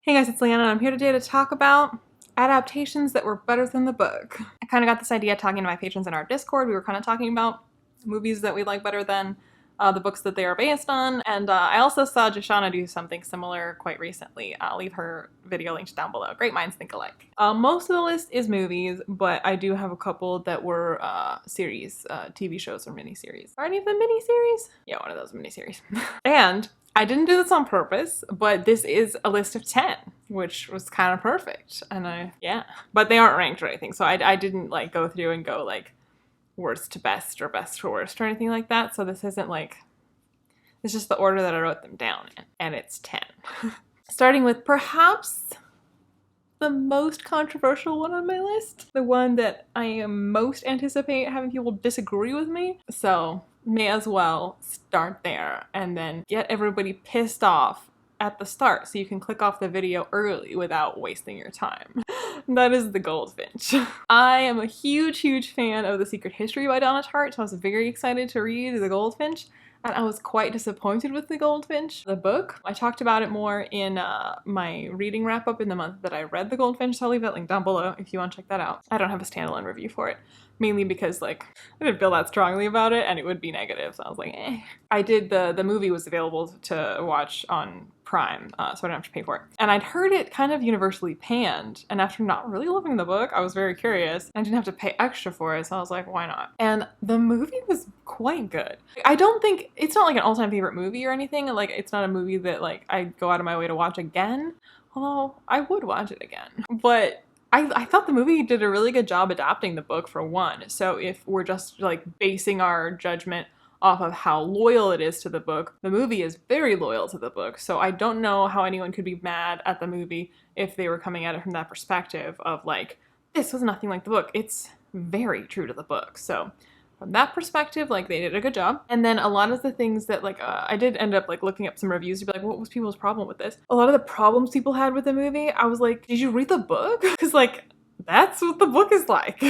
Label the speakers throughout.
Speaker 1: Hey guys, it's Leanna and I'm here today to talk about adaptations that were better than the book. I kind of got this idea talking to my patrons in our Discord. We were kind of talking about movies that we like better than the books that they are based on, and I also saw JASHANA do something similar quite recently. I'll leave her video linked down below. Great minds think alike. Most of the list is movies, but I do have a couple that were series, TV shows or miniseries. Are any of them miniseries? Yeah, one of those miniseries. And I didn't do this on purpose, but this is a list of 10, which was kind of perfect. And yeah, but they aren't ranked or anything. So I didn't like go through and go like worst to best or best to worst or anything like that. So this isn't like, it's just the order that I wrote them down in, and it's 10. Starting with perhaps the most controversial one on my list, the one that I most anticipate having people disagree with me. So may as well start there and then get everybody pissed off at the start so you can click off the video early without wasting your time. That is The Goldfinch. I am a huge fan of The Secret History by Donna Tartt, so I was very excited to read The Goldfinch. And I was quite disappointed with The Goldfinch, the book. I talked about it more in my reading wrap-up in the month that I read The Goldfinch, so I'll leave that link down below if you want to check that out. I don't have a standalone review for it, mainly because like I didn't feel that strongly about it and it would be negative, so I was like, eh. I did, the movie was available to watch on Prime, so I don't have to pay for it. And I'd heard it kind of universally panned, and after not really loving the book, I was very curious. I didn't have to pay extra for it, so I was like, why not? And the movie was quite good. I don't think, it's not like an all-time favorite movie or anything, like it's not a movie that like I'd go out of my way to watch again, although I would watch it again. But I thought the movie did a really good job adapting the book for one, so if we're just like basing our judgment off of how loyal it is to the book, the movie is very loyal to the book, so I don't know how anyone could be mad at the movie if they were coming at it from that perspective of like, this was nothing like the book. It's very true to the book, so from that perspective, like, they did a good job. And then a lot of the things that like, I did end up like looking up some reviews to be like, what was people's problem with this? A lot of the problems people had with the movie, I was like, did you read the book? Because like, that's what the book is like.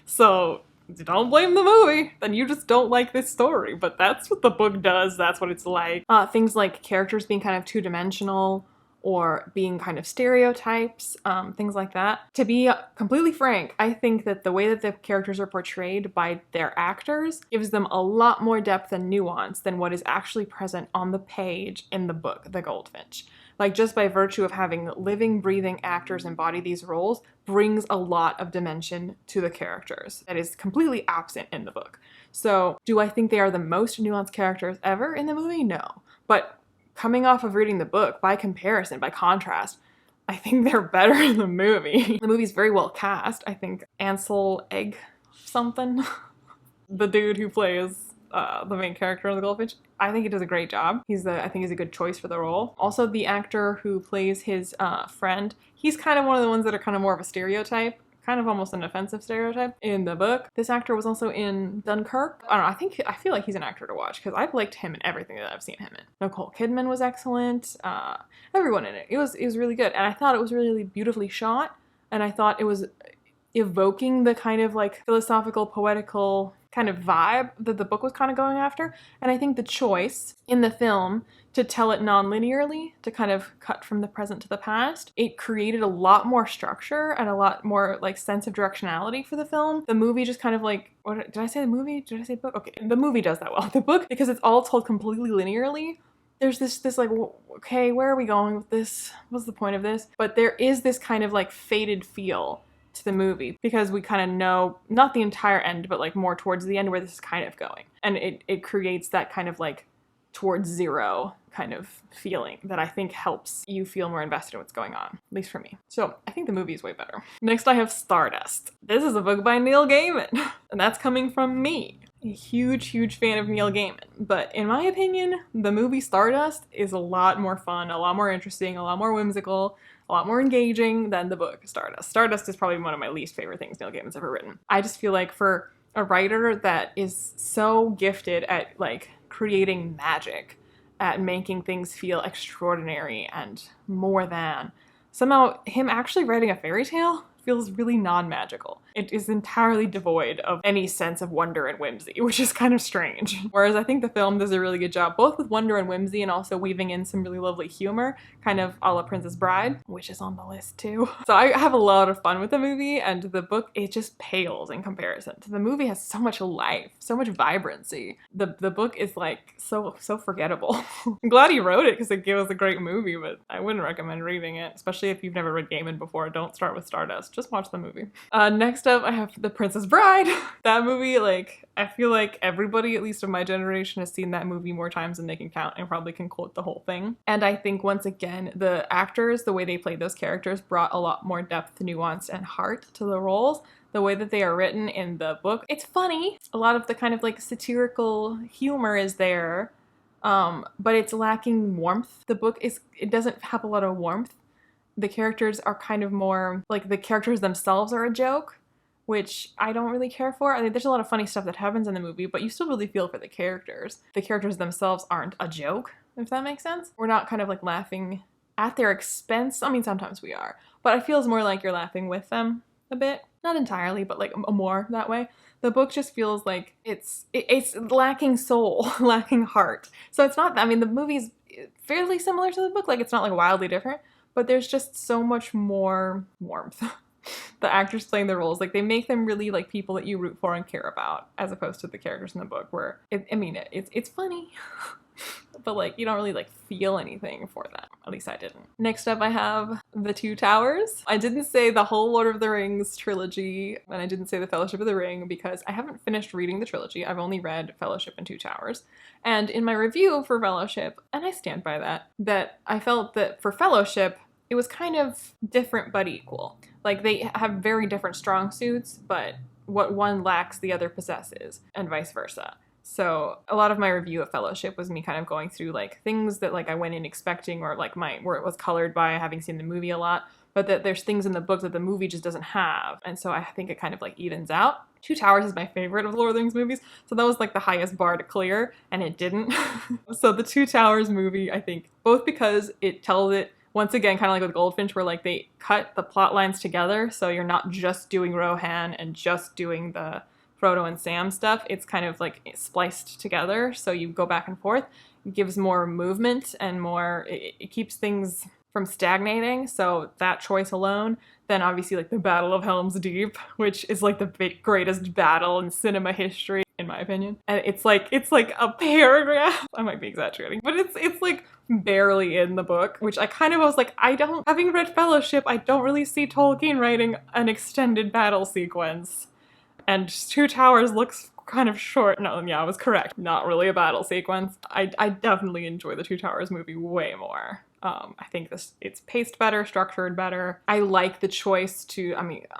Speaker 1: So don't blame the movie, then you just don't like this story, but that's what the book does, that's what it's like. Things like characters being kind of two-dimensional or being kind of stereotypes, things like that. To be completely frank, I think that the way that the characters are portrayed by their actors gives them a lot more depth and nuance than what is actually present on the page in the book, The Goldfinch. Like, just by virtue of having living, breathing actors embody these roles brings a lot of dimension to the characters that is completely absent in the book. So, do I think they are the most nuanced characters ever in the movie? No. But coming off of reading the book, by comparison, by contrast, I think they're better in the movie. The movie's very well cast. I think Ansel Egg something, the dude who plays the main character of The Goldfinch, I think he does a great job. I think he's a good choice for the role. Also, the actor who plays his friend, he's kind of one of the ones that are kind of more of a stereotype, kind of almost an offensive stereotype in the book. This actor was also in Dunkirk. I don't know, I feel like he's an actor to watch because I've liked him in everything that I've seen him in. Nicole Kidman was excellent. Everyone in it. It was really good. And I thought it was really beautifully shot. And I thought it was evoking the kind of like philosophical, poetical kind of vibe that the book was kind of going after. And I think the choice in the film to tell it non-linearly, to kind of cut from the present to the past, it created a lot more structure and a lot more like sense of directionality for the film. The movie just kind of like, did I say the movie? Did I say book? Okay, the movie does that well. The book, because it's all told completely linearly, there's this like, okay, where are we going with this? What's the point of this? But there is this kind of like faded feel to the movie because we kind of know, not the entire end, but like more towards the end where this is kind of going. And it creates that kind of like towards zero kind of feeling that I think helps you feel more invested in what's going on, at least for me. So I think the movie is way better. Next I have Stardust. This is a book by Neil Gaiman, and that's coming from me. A huge fan of Neil Gaiman. But in my opinion, the movie Stardust is a lot more fun, a lot more interesting, a lot more whimsical, a lot more engaging than the book Stardust. Stardust is probably one of my least favorite things Neil Gaiman's ever written. I just feel like for a writer that is so gifted at like creating magic, at making things feel extraordinary and more than, somehow him actually writing a fairy tale feels really non-magical. It is entirely devoid of any sense of wonder and whimsy, which is kind of strange. Whereas I think the film does a really good job, both with wonder and whimsy and also weaving in some really lovely humor, kind of a la Princess Bride, which is on the list too. So I have a lot of fun with the movie, and the book, it just pales in comparison. The movie has so much life, so much vibrancy. The book is like so forgettable. I'm glad he wrote it because it gave us a great movie, but I wouldn't recommend reading it, especially if you've never read Gaiman before. Don't start with Stardust, just watch the movie. Next up I have The Princess Bride. That movie, like, I feel like everybody, at least of my generation, has seen that movie more times than they can count and probably can quote the whole thing. And I think once again, the actors, the way they played those characters brought a lot more depth, nuance, and heart to the roles. The way that they are written in the book, it's funny. A lot of the kind of like satirical humor is there, but it's lacking warmth. The book it doesn't have a lot of warmth. The characters are kind of more, like, the characters themselves are a joke, which I don't really care for. I mean, there's a lot of funny stuff that happens in the movie, but you still really feel for the characters. The characters themselves aren't a joke, if that makes sense. We're not kind of like laughing at their expense. I mean, sometimes we are, but it feels more like you're laughing with them a bit. Not entirely, but like more that way. The book just feels like it's lacking soul, lacking heart. So it's not, I mean, the movie's fairly similar to the book, like it's not like wildly different, but there's just so much more warmth. The actors playing the roles, like, they make them really like people that you root for and care about, as opposed to the characters in the book where, it's funny, but like you don't really like feel anything for them. At least I didn't. Next up I have The Two Towers. I didn't say the whole Lord of the Rings trilogy, and I didn't say the Fellowship of the Ring because I haven't finished reading the trilogy. I've only read Fellowship and Two Towers. And in my review for Fellowship, and I stand by that I felt that for Fellowship, it was kind of different but equal. Like, they have very different strong suits, but what one lacks, the other possesses, and vice versa. So a lot of my review of Fellowship was me kind of going through like things that like I went in expecting, or like where it was colored by having seen the movie a lot, but that there's things in the book that the movie just doesn't have. And so I think it kind of like evens out. Two Towers is my favorite of the Lord of the Rings movies, so that was like the highest bar to clear, and it didn't. So the Two Towers movie, I think, both because it tells it, once again, kind of like with Goldfinch, where like they cut the plot lines together, so you're not just doing Rohan and just doing the Frodo and Sam stuff. It's kind of like spliced together, so you go back and forth. It gives more movement and more, it keeps things from stagnating, so that choice alone. Then obviously like the Battle of Helm's Deep, which is like the greatest battle in cinema history, in my opinion. And it's like a paragraph. I might be exaggerating, but it's like barely in the book, which I kind of was like, having read Fellowship, I don't really see Tolkien writing an extended battle sequence. And Two Towers looks kind of short. No, yeah, I was correct. Not really a battle sequence. I definitely enjoy the Two Towers movie way more. I think it's paced better, structured better. I like the choice to,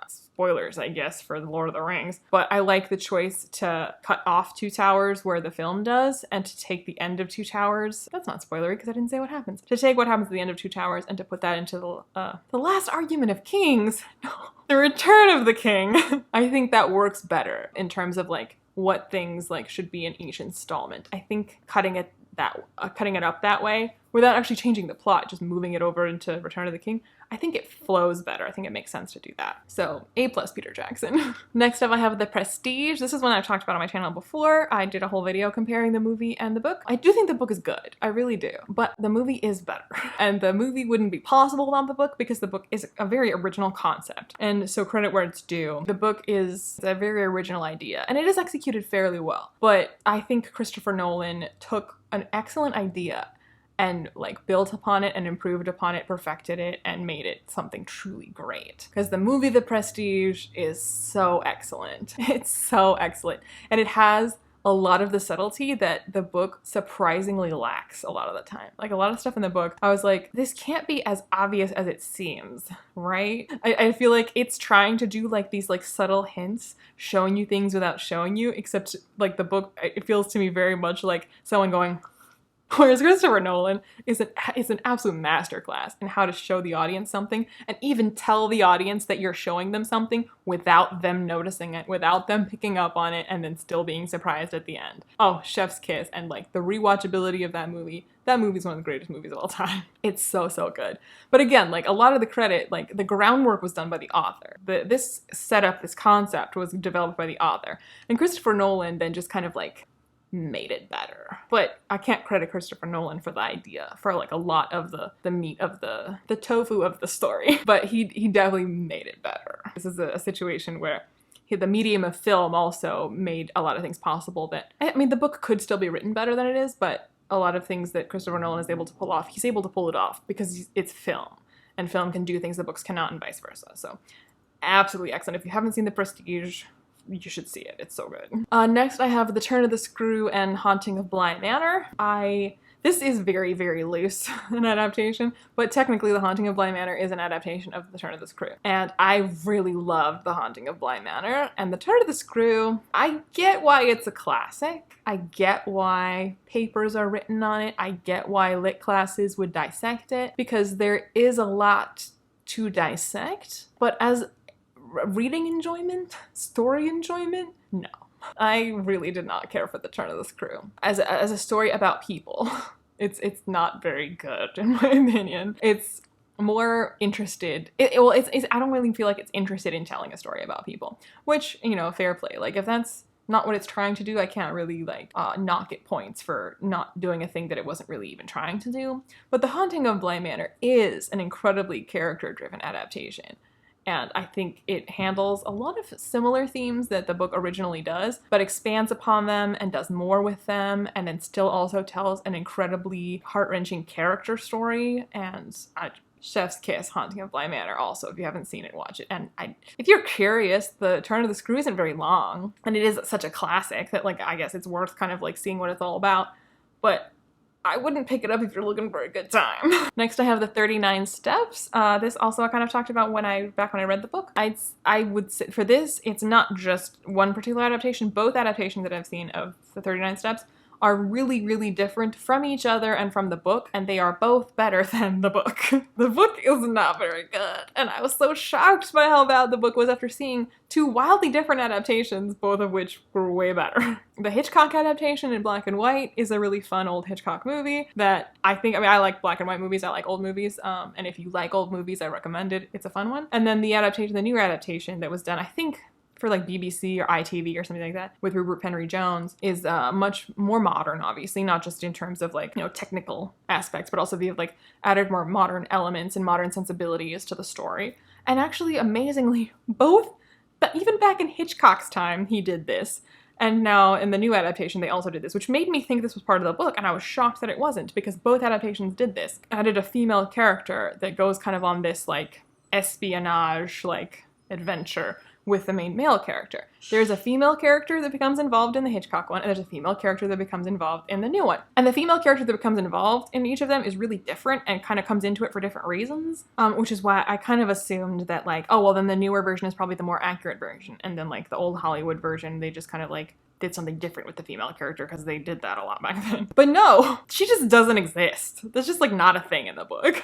Speaker 1: spoilers, I guess, for The Lord of the Rings, but I like the choice to cut off Two Towers where the film does, and to take the end of Two Towers, that's not spoilery because I didn't say what happens, to take what happens at the end of Two Towers and to put that into the last argument of kings, no, the Return of the King. I think that works better in terms of like what things like should be in each installment. I think cutting it up that way without actually changing the plot, just moving it over into Return of the King, I think it flows better. I think it makes sense to do that. So A+ Peter Jackson. Next up I have The Prestige. This is one I've talked about on my channel before. I did a whole video comparing the movie and the book. I do think the book is good. I really do. But the movie is better. And the movie wouldn't be possible without the book because the book is a very original concept. And so credit where it's due. The book is a very original idea and it is executed fairly well. But I think Christopher Nolan took an excellent idea and like built upon it and improved upon it, perfected it, and made it something truly great. Because the movie The Prestige is so excellent. It's so excellent. And it has a lot of the subtlety that the book surprisingly lacks a lot of the time. Like a lot of stuff in the book, I was like, this can't be as obvious as it seems, right? I feel like it's trying to do like these like subtle hints, showing you things without showing you, except like the book, it feels to me very much like someone going, Whereas Christopher Nolan is an absolute masterclass in how to show the audience something and even tell the audience that you're showing them something without them noticing it, without them picking up on it, and then still being surprised at the end. Oh, chef's kiss. And like the rewatchability of that movie. That movie's one of the greatest movies of all time. It's so, so good. But again, like a lot of the credit, like the groundwork was done by the author. This setup, this concept was developed by the author. And Christopher Nolan then just kind of like made it better. But I can't credit Christopher Nolan for the idea, for like a lot of the meat of the tofu of the story. But he definitely made it better. This is a situation where the medium of film also made a lot of things possible that, I mean, the book could still be written better than it is, but a lot of things that Christopher Nolan is able to pull off, he's able to pull it off because it's film. And film can do things that books cannot and vice versa. So absolutely excellent. If you haven't seen The Prestige, you should see it. It's so good. Next, I have The Turn of the Screw and Haunting of Bly Manor. This is very, very loose, an adaptation, but technically The Haunting of Bly Manor is an adaptation of The Turn of the Screw. And I really loved The Haunting of Bly Manor. And The Turn of the Screw, I get why it's a classic. I get why papers are written on it. I get why lit classes would dissect it, because there is a lot to dissect. But as reading enjoyment, story enjoyment, no. I really did not care for The Turn of the Screw. As a story about people, it's not very good in my opinion. It's more interested, I don't really feel like it's interested in telling a story about people, which, you know, fair play. Like if that's not what it's trying to do, I can't really like knock it points for not doing a thing that it wasn't really even trying to do. But The Haunting of Bly Manor is an incredibly character-driven adaptation. And I think it handles a lot of similar themes that the book originally does, but expands upon them and does more with them, and then still also tells an incredibly heart-wrenching character story. And chef's kiss, Haunting of Bly Manor also. If you haven't seen it, watch it. And if you're curious, The Turn of the Screw isn't very long, and it is such a classic that like I guess it's worth kind of like seeing what it's all about. But I wouldn't pick it up if you're looking for a good time. Next, I have The 39 Steps. This also I kind of talked about back when I read the book. I would say for this, it's not just one particular adaptation. Both adaptations that I've seen of The 39 Steps are really, really different from each other and from the book, and they are both better than the book. The book is not very good, and I was so shocked by how bad the book was after seeing two wildly different adaptations, both of which were way better. The Hitchcock adaptation in black and white is a really fun old Hitchcock movie that I like black and white movies, I like old movies, and if you like old movies, I recommend it. It's a fun one. And then the new adaptation that was done, I think, for like BBC or ITV or something like that with Rupert Penry Jones is much more modern, obviously, not just in terms of like, you know, technical aspects, but also they've like added more modern elements and modern sensibilities to the story. And actually, amazingly, even back in Hitchcock's time, he did this. And now in the new adaptation, they also did this, which made me think this was part of the book, and I was shocked that it wasn't, because both adaptations did this. Added a female character that goes kind of on this like espionage like adventure with the main male character. There's a female character that becomes involved in the Hitchcock one, and there's a female character that becomes involved in the new one. And the female character that becomes involved in each of them is really different and kind of comes into it for different reasons, which is why I kind of assumed that like, oh, well, then the newer version is probably the more accurate version, and then like the old Hollywood version, they just kind of like did something different with the female character because they did that a lot back then. But no, she just doesn't exist. That's just like not a thing in the book.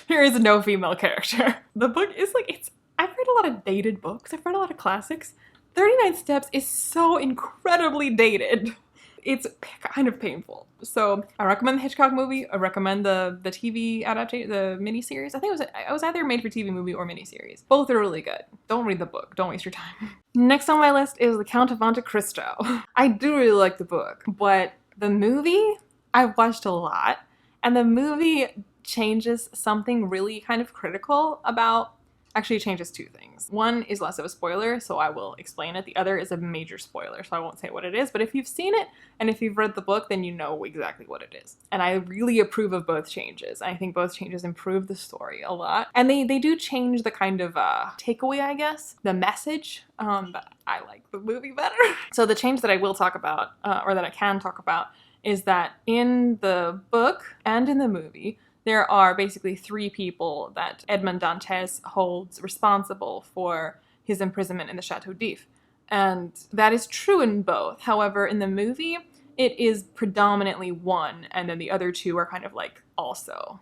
Speaker 1: There is no female character. The book is like, I've read a lot of dated books. I've read a lot of classics. 39 Steps is so incredibly dated. It's kind of painful. So I recommend the Hitchcock movie. I recommend the TV adaptation, the miniseries. I think it was either made for TV movie or miniseries. Both are really good. Don't read the book. Don't waste your time. Next on my list is The Count of Monte Cristo. I do really like the book, but the movie I've watched a lot, and the movie changes something really kind of critical about. Actually, it changes two things. One is less of a spoiler, so I will explain it. The other is a major spoiler, so I won't say what it is. But if you've seen it, and if you've read the book, then you know exactly what it is. And I really approve of both changes. I think both changes improve the story a lot. And they do change the kind of takeaway, I guess, the message, but I like the movie better. So the change that I will talk about, or that I can talk about, is that in the book and in the movie, there are basically three people that Edmond Dantes holds responsible for his imprisonment in the Chateau d'If. And that is true in both. However, in the movie, it is predominantly one, and then the other two are kind of like also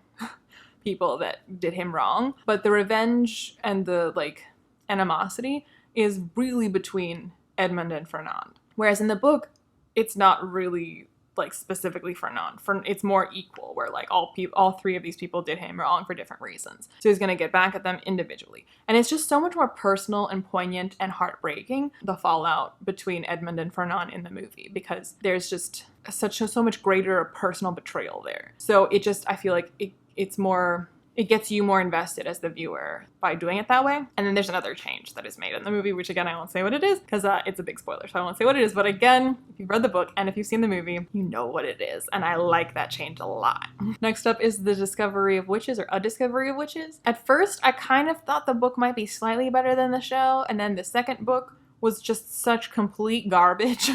Speaker 1: people that did him wrong. But the revenge and the like animosity is really between Edmund and Fernand. Whereas in the book, it's not really like specifically Fernand. It's more equal, where like all three of these people did him wrong for different reasons. So he's gonna get back at them individually. And it's just so much more personal and poignant and heartbreaking, the fallout between Edmund and Fernand in the movie, because there's just so much greater personal betrayal there. So it just, I feel like it gets you more invested as the viewer by doing it that way. And then there's another change that is made in the movie, which again, I won't say what it is because it's a big spoiler, so I won't say what it is. But again, if you've read the book and if you've seen the movie, you know what it is. And I like that change a lot. Next up is the discovery of witches, or a discovery of witches. At first, I kind of thought the book might be slightly better than the show. And then the second book was just such complete garbage.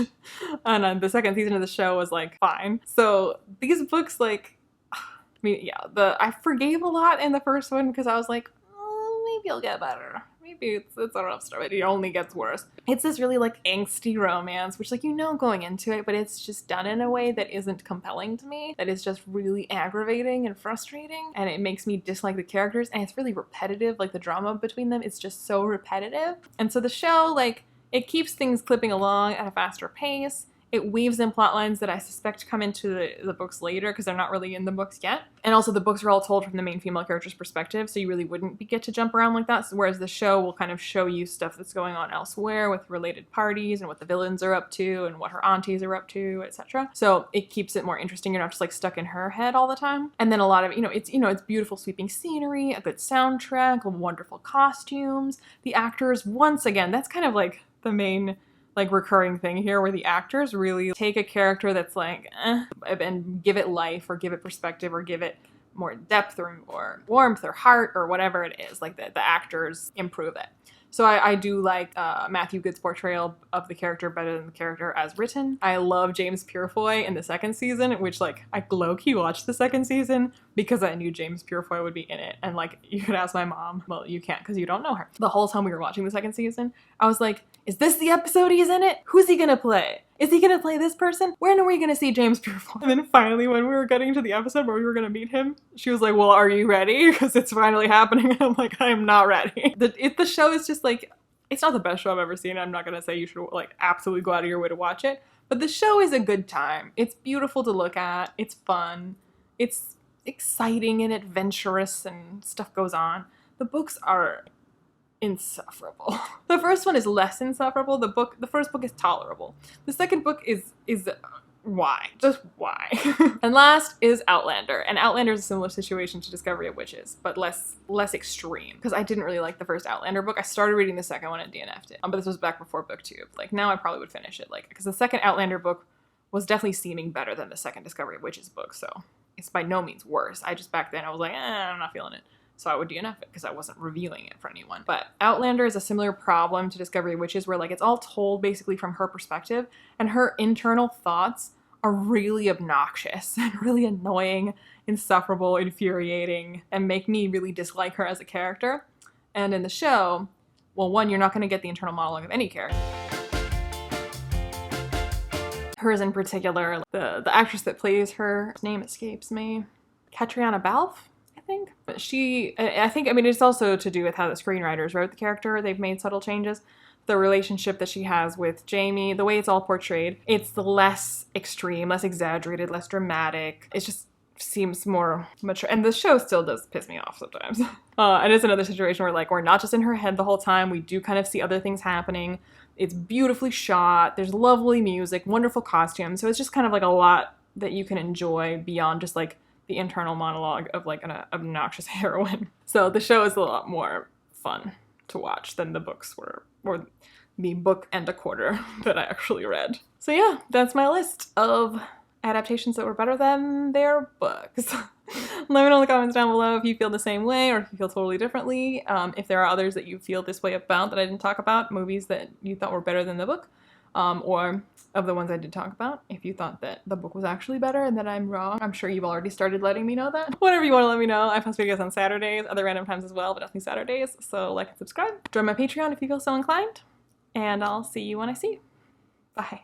Speaker 1: And the second season of the show was like fine. So these books, like, I mean, yeah, I forgave a lot in the first one because I was like, oh, maybe it'll get better. Maybe it's a rough start, but it only gets worse. It's this really like angsty romance, which like, you know, going into it, but it's just done in a way that isn't compelling to me, that is just really aggravating and frustrating, and it makes me dislike the characters, and it's really repetitive, like the drama between them is just so repetitive. And so the show, like, it keeps things clipping along at a faster pace. It weaves in plot lines that I suspect come into the books later because they're not really in the books yet. And also the books are all told from the main female character's perspective, so you really wouldn't get to jump around like that. Whereas the show will kind of show you stuff that's going on elsewhere with related parties and what the villains are up to and what her aunties are up to, etc. So it keeps it more interesting. You're not just like stuck in her head all the time. And then a lot of, it's beautiful sweeping scenery, a good soundtrack, wonderful costumes. The actors, once again, that's kind of like the main like recurring thing here, where the actors really take a character that's like and give it life or give it perspective or give it more depth or warmth or heart or whatever it is. Like the actors improve it. So I do like Matthew Good's portrayal of the character better than the character as written. I love James Purefoy in the second season, which like I low-key watched the second season because I knew James Purefoy would be in it. And like you could ask my mom, well, you can't because you don't know her. The whole time we were watching the second season, I was like, is this the episode he's in it? Who's he gonna play? Is he gonna play this person? When are we gonna see James Purefoy? And then finally, when we were getting to the episode where we were gonna meet him, she was like, well, are you ready? Because it's finally happening. And I'm like, I am not ready. The show is just like, it's not the best show I've ever seen. I'm not gonna say you should like absolutely go out of your way to watch it. But the show is a good time. It's beautiful to look at. It's fun. It's exciting and adventurous and stuff goes on. The books are insufferable. The first one is less insufferable. The first book is tolerable. The second book is why? Just why? And last is Outlander. And Outlander is a similar situation to Discovery of Witches, but less extreme. Because I didn't really like the first Outlander book. I started reading the second one and DNF'd it. But this was back before BookTube. Like now I probably would finish it. Like because the second Outlander book was definitely seeming better than the second Discovery of Witches book. So it's by no means worse. I just back then I was like, I'm not feeling it. So I would DNF it because I wasn't reviewing it for anyone. But Outlander is a similar problem to Discovery of Witches, where like it's all told basically from her perspective, and her internal thoughts are really obnoxious and really annoying, insufferable, infuriating, and make me really dislike her as a character. And in the show, well, one, you're not going to get the internal monologue of any character. Hers in particular, the actress that plays her, her name escapes me, Catriona Balfe? I mean, it's also to do with how the screenwriters wrote the character. They've made subtle changes. The relationship that she has with Jamie, the way it's all portrayed, it's less extreme, less exaggerated, less dramatic. It just seems more mature. And the show still does piss me off sometimes. And it's another situation where like we're not just in her head the whole time. We do kind of see other things happening. It's beautifully shot. There's lovely music, wonderful costumes. So it's just kind of like a lot that you can enjoy beyond just like the internal monologue of like an obnoxious heroine. So the show is a lot more fun to watch than the books were, or the book and a quarter that I actually read. So yeah, that's my list of adaptations that were better than their books. Let me know in the comments down below if you feel the same way or if you feel totally differently. If there are others that you feel this way about that I didn't talk about, movies that you thought were better than the book. Or of the ones I did talk about, if you thought that the book was actually better and that I'm wrong. I'm sure you've already started letting me know that. Whatever you want to let me know. I post videos on Saturdays, other random times as well, but definitely Saturdays. So like and subscribe. Join my Patreon if you feel so inclined. And I'll see you when I see you. Bye.